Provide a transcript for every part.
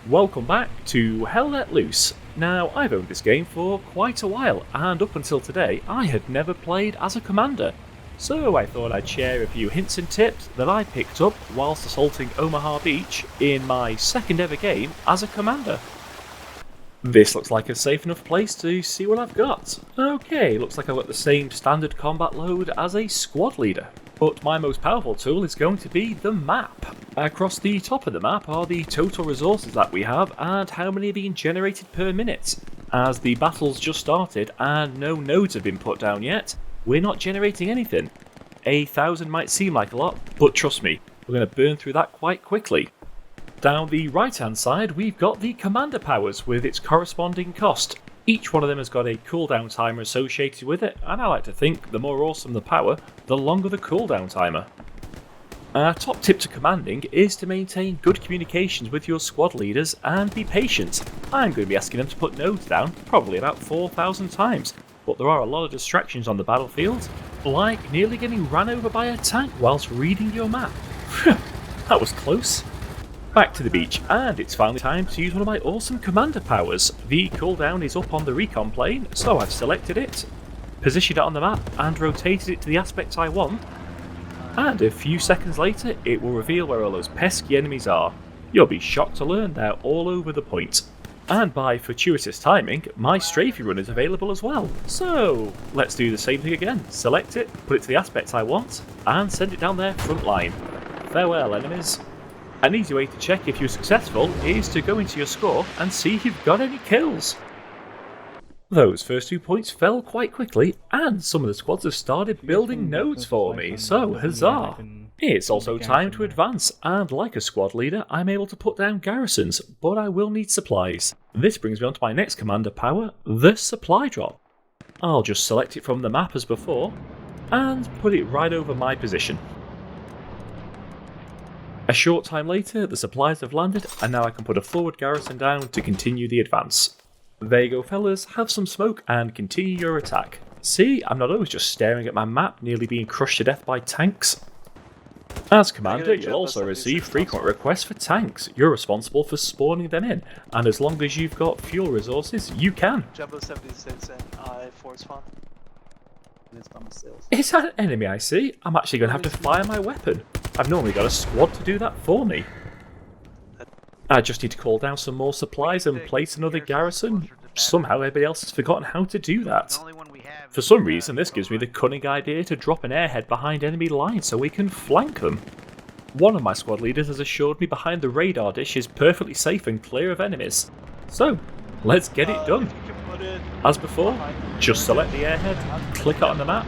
Welcome back to Hell Let Loose. Now, I've owned this game for quite a while, and up until today, I had never played as a commander. So I thought I'd share a few hints and tips that I picked up whilst assaulting Omaha Beach in my second ever game as a commander. This looks like a safe enough place to see what I've got. Okay, looks like I've got the same standard combat load as a squad leader. But my most powerful tool is going to be the map. Across the top of the map are the total resources that we have and how many are being generated per minute. As the battle's just started and no nodes have been put down yet, we're not generating anything. 1,000 might seem like a lot, but trust me, we're going to burn through that quite quickly. Down the right hand side we've got the commander powers with its corresponding cost. Each one of them has got a cooldown timer associated with it, and I like to think the more awesome the power, the longer the cooldown timer. Our top tip to commanding is to maintain good communications with your squad leaders and be patient. I'm going to be asking them to put nodes down probably about 4,000 times, but there are a lot of distractions on the battlefield, like nearly getting ran over by a tank whilst reading your map. That was close. Back to the beach, and it's finally time to use one of my awesome commander powers. The cooldown is up on the recon plane, so I've selected it, positioned it on the map, and rotated it to the aspect I want. And a few seconds later, it will reveal where all those pesky enemies are. You'll be shocked to learn they're all over the point. And by fortuitous timing, my strafey run is available as well. So let's do the same thing again. Select it, put it to the aspect I want, and send it down their front line. Farewell, enemies. An easy way to check if you're successful is to go into your score and see if you've got any kills. Those first 2 points fell quite quickly, and some of the squads have started building nodes for me, so huzzah! It's also time to advance, and like a squad leader, I'm able to put down garrisons, but I will need supplies. This brings me on to my next commander power, the supply drop. I'll just select it from the map as before, and put it right over my position. A short time later, the supplies have landed, and now I can put a forward garrison down to continue the advance. There you go, fellas, have some smoke and continue your attack. See, I'm not always just staring at my map, nearly being crushed to death by tanks. As commander, you'll also receive frequent requests for tanks. You're responsible for spawning them in, and as long as you've got fuel resources, you can. Jumbo 76 and I-4 spawn. Is that an enemy I see? I'm actually going to have to fire my weapon. I've normally got a squad to do that for me. I just need to call down some more supplies and place another garrison. Somehow everybody else has forgotten how to do that. For some reason this gives me the cunning idea to drop an airhead behind enemy lines so we can flank them. One of my squad leaders has assured me behind the radar dish is perfectly safe and clear of enemies. So, let's get it done. As before, just select the airhead, click it on the map,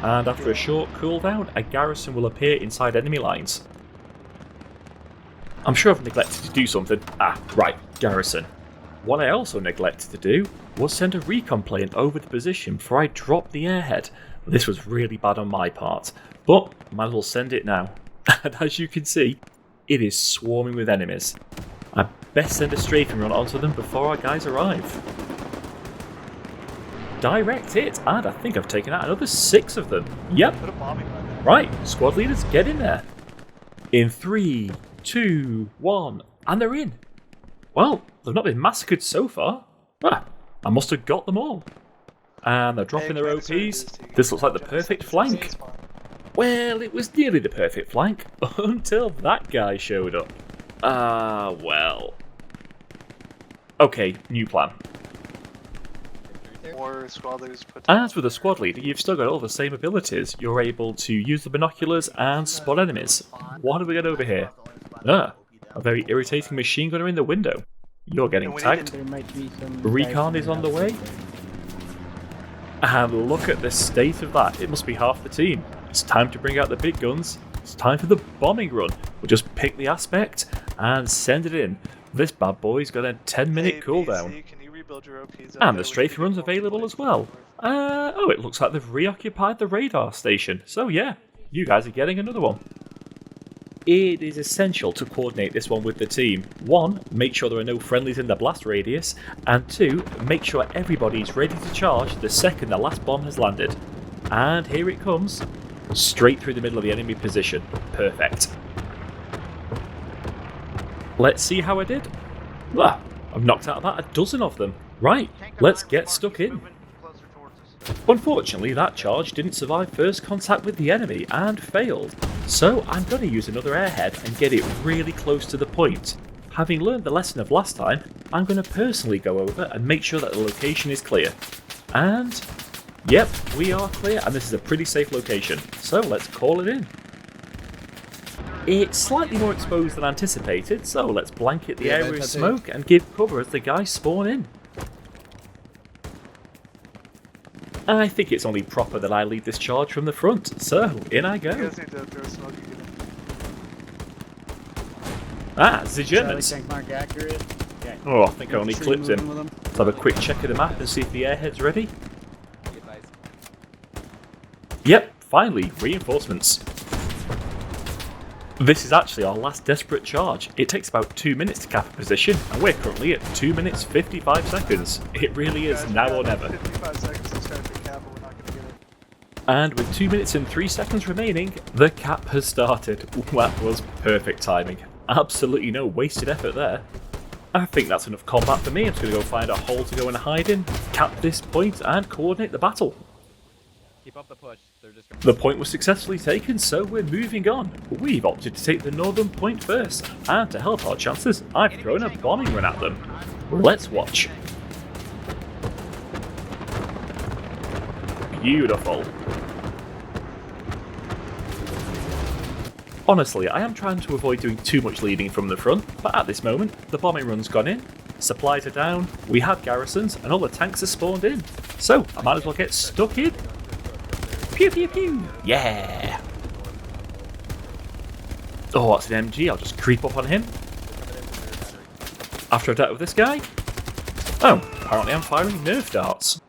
and after a short cooldown, a garrison will appear inside enemy lines. I'm sure I've neglected to do something. Right, garrison. What I also neglected to do was send a recon plane over the position before I dropped the airhead. This was really bad on my part, but might as well send it now. And as you can see, it is swarming with enemies. I best send a strafing run onto them before our guys arrive. Direct hit, and I think I've taken out another 6 of them. Yep. Right, squad leaders, get in there. In 3, 2, 1, and they're in. Well, they've not been massacred so far. I must have got them all. And they're dropping their OPs. This looks like the perfect flank. Well, it was nearly the perfect flank, until that guy showed up. Well. Okay, new plan. As with a squad leader, you've still got all the same abilities. You're able to use the binoculars and spot enemies. What have we got over here? A very irritating machine gunner in the window. You're getting tagged. Recon is on the way. And look at the state of that. It must be half the team. It's time to bring out the big guns. It's time for the bombing run. We'll just pick the aspect and send it in. This bad boy's got a 10-minute cooldown. And the strafing run's available as well. Oh, it looks like they've reoccupied the radar station. So yeah, you guys are getting another one. It is essential to coordinate this one with the team. 1, make sure there are no friendlies in the blast radius, and 2, make sure everybody's ready to charge the second the last bomb has landed. And here it comes. Straight through the middle of the enemy position. Perfect. Let's see how I did. Ah, I've knocked out about a dozen of them. Right, let's get stuck in. Unfortunately, that charge didn't survive first contact with the enemy and failed. So I'm going to use another airhead and get it really close to the point. Having learned the lesson of last time, I'm going to personally go over and make sure that the location is clear. And yep, we are clear, and this is a pretty safe location, so let's call it in. It's slightly more exposed than anticipated, so let's blanket the area with smoke and give cover as the guys spawn in. I think it's only proper that I lead this charge from the front, so in I go. You guys need to throw smoke again. Ah, the Germans. Tank mark accurate. Okay. Oh, I think I only clipped him. Let's have a quick check of the map and see if the airhead's ready. Yep, finally, reinforcements. This is actually our last desperate charge. It takes about 2 minutes to cap a position, and we're currently at 2 minutes 55 seconds. It really is now or never. 55 seconds to start the cap, but we're not going to get it. And with 2 minutes and 3 seconds remaining, the cap has started. That was perfect timing. Absolutely no wasted effort there. I think that's enough combat for me. I'm just going to go find a hole to go and hide in, cap this point, and coordinate the battle. Keep up the push. They're just The point was successfully taken, so we're moving on. We've opted to take the northern point first, and to help our chances, I've thrown a bombing run at them. Let's watch. Beautiful. Honestly, I am trying to avoid doing too much leading from the front, but at this moment, the bombing run's gone in, supplies are down, we have garrisons, and all the tanks are spawned in. So, I might as well get stuck in. Pew pew pew! Yeah! Oh, that's an MG, I'll just creep up on him. After I've dealt with this guy. Oh, apparently I'm firing Nerf darts.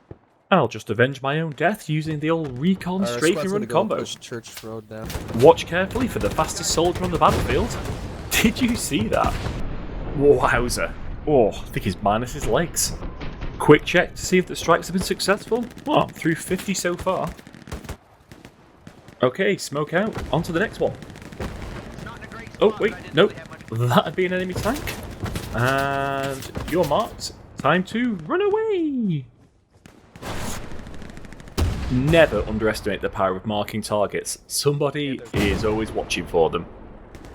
I'll just avenge my own death using the old recon strafing run combo. Church Road now. Watch carefully for the fastest soldier on the battlefield. Did you see that? Wowzer. Oh, I think he's minus his legs. Quick check to see if the strikes have been successful. Well, I'm through 50 so far. Okay, smoke out. On to the next one. Oh, wait, nope. That'd be an enemy tank. And you're marked. Time to run away. Never underestimate the power of marking targets. Somebody is always watching for them.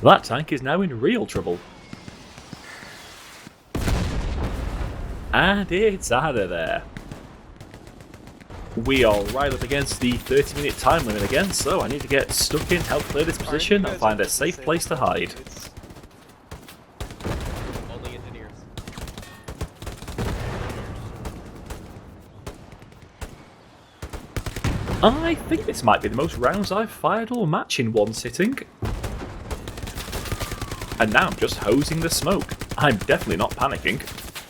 That tank is now in real trouble. And it's out of there. We are right up against the 30-minute time limit again, so I need to get stuck in, help clear this position, and find a safe place to hide. only engineers. I think this might be the most rounds I've fired all match in one sitting. And now I'm just hosing the smoke. I'm definitely not panicking.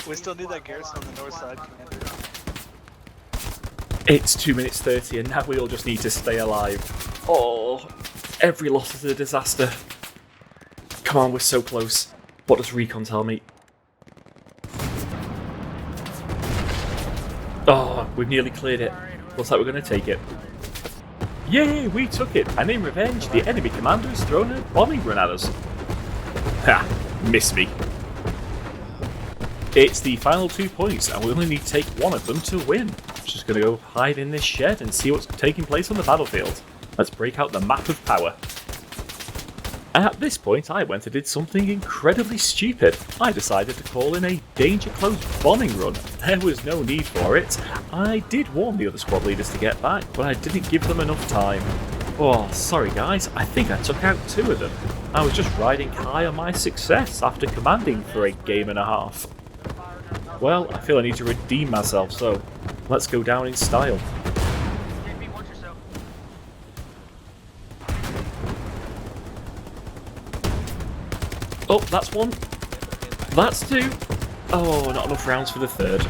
We still need that garrison on the north side, Commander. It's 2 minutes 30 and now we all just need to stay alive. Oh, every loss is a disaster. Come on, we're so close. What does recon tell me? Oh, we've nearly cleared it. Looks like we're going to take it. Yay, we took it, and in revenge, the enemy commander has thrown a bombing run at us. Ha, missed me. It's the final 2 points, and we only need to take one of them to win. Just going to go hide in this shed and see what's taking place on the battlefield. Let's break out the map of power. At this point, I went and did something incredibly stupid. I decided to call in a danger close bombing run. There was no need for it. I did warn the other squad leaders to get back, but I didn't give them enough time. Oh, sorry guys, I think I took out 2 of them. I was just riding high on my success after commanding for a game and a half. Well, I feel I need to redeem myself, so let's go down in style. Oh, that's 1. That's 2. Oh, not enough rounds for the 3rd.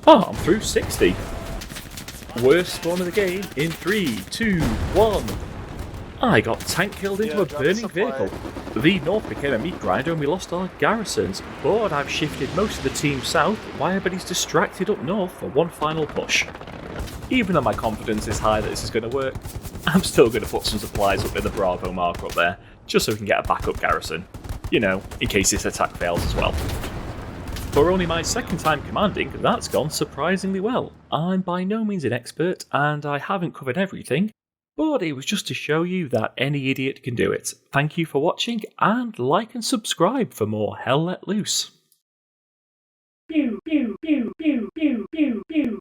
Oh, I'm through 60. Worst spawn of the game in 3, 2, 1. I got tank killed into a burning vehicle. The north became a meat grinder and we lost our garrisons, but I've shifted most of the team south while everybody's distracted up north for one final push. even though my confidence is high that this is going to work, I'm still going to put some supplies up in the Bravo marker up there, just so we can get a backup garrison. You know, in case this attack fails as well. For only my second time commanding, that's gone surprisingly well. I'm by no means an expert, and I haven't covered everything, but it was just to show you that any idiot can do it. Thank you for watching, and like and subscribe for more Hell Let Loose. Pew, pew, pew, pew, pew, pew, pew.